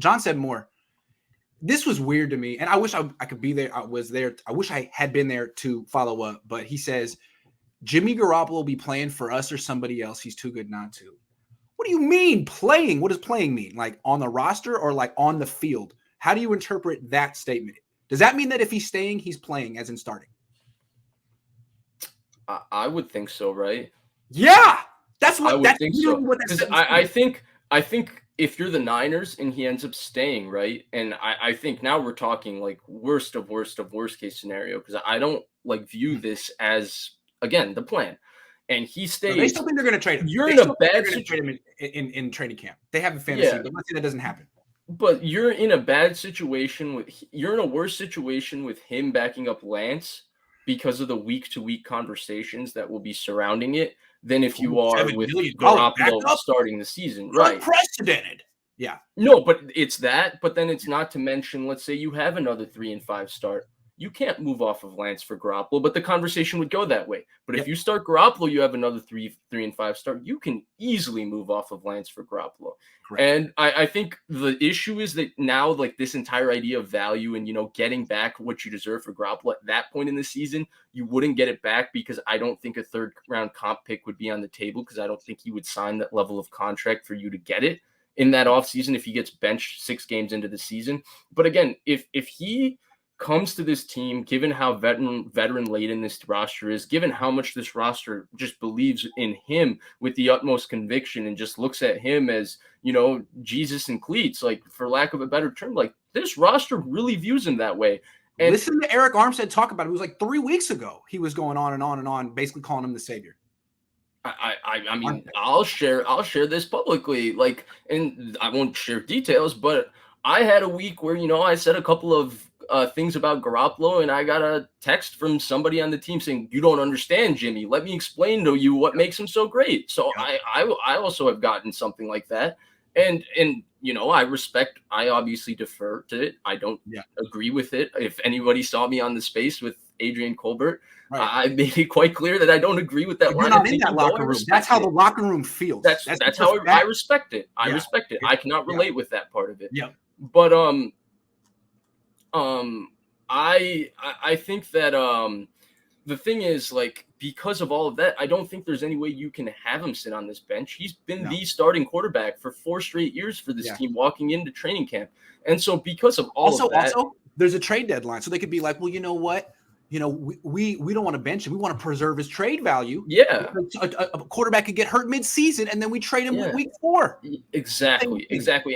John said more. This was weird to me, and I wish I could be there. I was there. I wish I had been there to follow up. But he says Jimmy Garoppolo will be playing for us or somebody else. He's too good not to. What do you mean playing? What does playing mean? Like on the roster or like on the field? How do you interpret that statement? Does that mean that if he's staying, he's playing, as in starting? I would think so, right? Yeah, that's what I would that's think so. what that Because I think if you're the Niners and he ends up staying, right, and I think now we're talking like worst of worst case scenario, because I don't like view this as, again, the plan. And he stays. So they still think they're going to trade him. You're in a bad situation in training camp. They have a fantasy, but let's say that doesn't happen. But you're in a bad situation you're in a worse situation with him backing up Lance because of the week-to-week conversations that will be surrounding it than if you are with Garoppolo starting the season. Right. Unprecedented. Yeah. No, but it's that. But then it's not to mention, let's say you have another 3-5 start. You can't move off of Lance for Garoppolo, but the conversation would go that way. But if you start Garoppolo, you have another 3-5 start. You can easily move off of Lance for Garoppolo. Correct. And I think the issue is that now, like, this entire idea of value and, getting back what you deserve for Garoppolo at that point in the season, you wouldn't get it back because I don't think a third-round comp pick would be on the table, because I don't think he would sign that level of contract for you to get it in that offseason if he gets benched 6 games into the season. But again, if he comes to this team, given how veteran laden this roster is, given how much this roster just believes in him with the utmost conviction and just looks at him as, Jesus and cleats, like, for lack of a better term, like, this roster really views him that way. And listen to Eric Armstead talk about it. It was like 3 weeks ago. He was going on and on and on, basically calling him the savior. I mean, I'll share this publicly, like, and I won't share details, but I had a week where, I said a couple of things about Garoppolo, and I got a text from somebody on the team saying, "You don't understand, Jimmy. Let me explain to you what makes him so great." So I also have gotten something like that, and I obviously defer to it. I don't agree with it. If anybody saw me on the space with Adrian Colbert, I made it quite clear that I don't agree with that. You're not in that locker room. That's how the locker room feels. That's how I respect it. I respect it. I cannot relate with that part of it. Yeah. But I think that the thing is, like, because of all of that, I don't think there's any way you can have him sit on this bench. He's been the starting quarterback for 4 straight years for this team walking into training camp. And so because of all of that, also there's a trade deadline. So they could be like, well, you know what? We don't want to bench him. We want to preserve his trade value. Yeah. A quarterback could get hurt mid-season and then we trade him week 4. Exactly.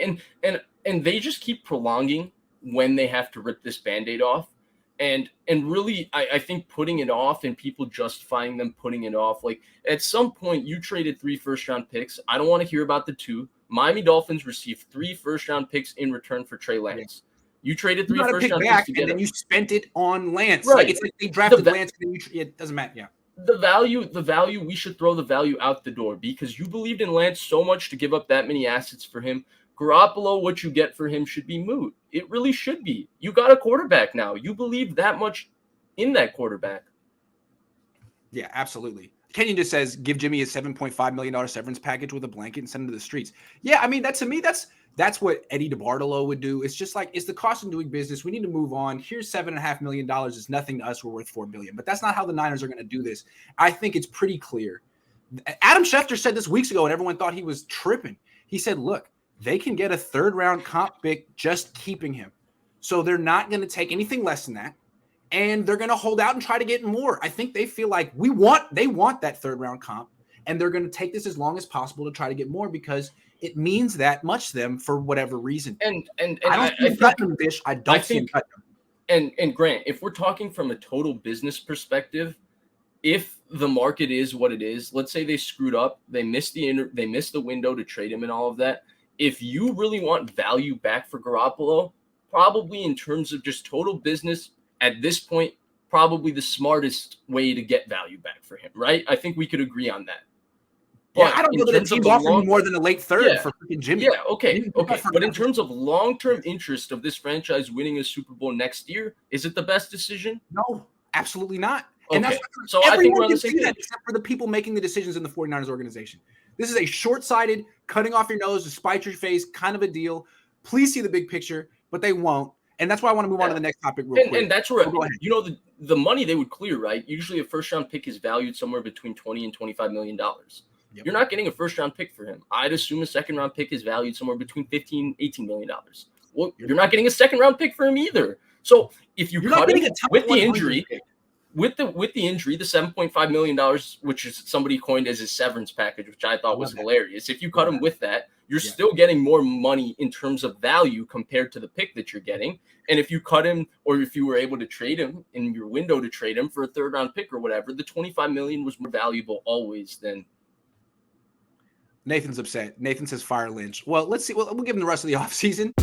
And they just keep prolonging when they have to rip this Band-Aid off. And really, I think putting it off and people justifying them putting it off, like, at some point you traded 3 first-round picks. I don't want to hear about the 2. Miami Dolphins received 3 first-round picks in return for Trey Lance. You traded 3 first-round picks to get and then you spent it on Lance. Right. Like, it's like they drafted Lance and then it doesn't matter. Yeah. The value, we should throw the value out the door because you believed in Lance so much to give up that many assets for him. Garoppolo, what you get for him should be moot. It really should be. You got a quarterback now. You believe that much in that quarterback. Yeah, absolutely. Kenyon just says, give Jimmy a $7.5 million severance package with a blanket and send him to the streets. Yeah, I mean, to me, that's what Eddie DeBartolo would do. It's just like, it's the cost of doing business. We need to move on. Here's $7.5 million. It's nothing to us. We're worth $4 billion. But that's not how the Niners are going to do this. I think it's pretty clear. Adam Schefter said this weeks ago, and everyone thought he was tripping. He said, look, they can get a 3rd-round comp pick just keeping him. So they're not going to take anything less than that. And they're going to hold out and try to get more. I think they feel like they want that 3rd-round comp, and they're going to take this as long as possible to try to get more because it means that much to them for whatever reason. And I don't see him cutting them. And Grant, if we're talking from a total business perspective, if the market is what it is, let's say they screwed up, they missed the window to trade him and all of that. If you really want value back for Garoppolo, probably in terms of just total business at this point, probably the smartest way to get value back for him, right? I think we could agree on that. But I don't know that a team's offering more than a late 3rd for freaking Jimmy. Yeah, okay. But in terms of long-term interest of this franchise winning a Super Bowl next year, is it the best decision? No, absolutely not. Okay. And that's so I think we're on the same page. Except for the people making the decisions in the 49ers organization. This is a short-sighted, cutting off your nose to spite your face kind of a deal. Please see the big picture, but they won't. And that's why I want to move on to the next topic real quick. And that's where, go ahead. you know, the money they would clear, right? Usually a first round pick is valued somewhere between $20 and $25 million. Yep. You're not getting a first round pick for him. I'd assume a second round pick is valued somewhere between $15, $18 million. Well, you're not getting a second round pick for him either. So if you're cut him with the injury, with the injury, the $7.5 million, which is somebody coined as his severance package, which I thought was hilarious. If you cut him with that, you're still getting more money in terms of value compared to the pick that you're getting. And if you cut him, or if you were able to trade him in your window to trade him for a third round pick or whatever, the $25 million was more valuable always than. Nathan's upset. Nathan says fire Lynch. Well, let's see. We'll give him the rest of the offseason.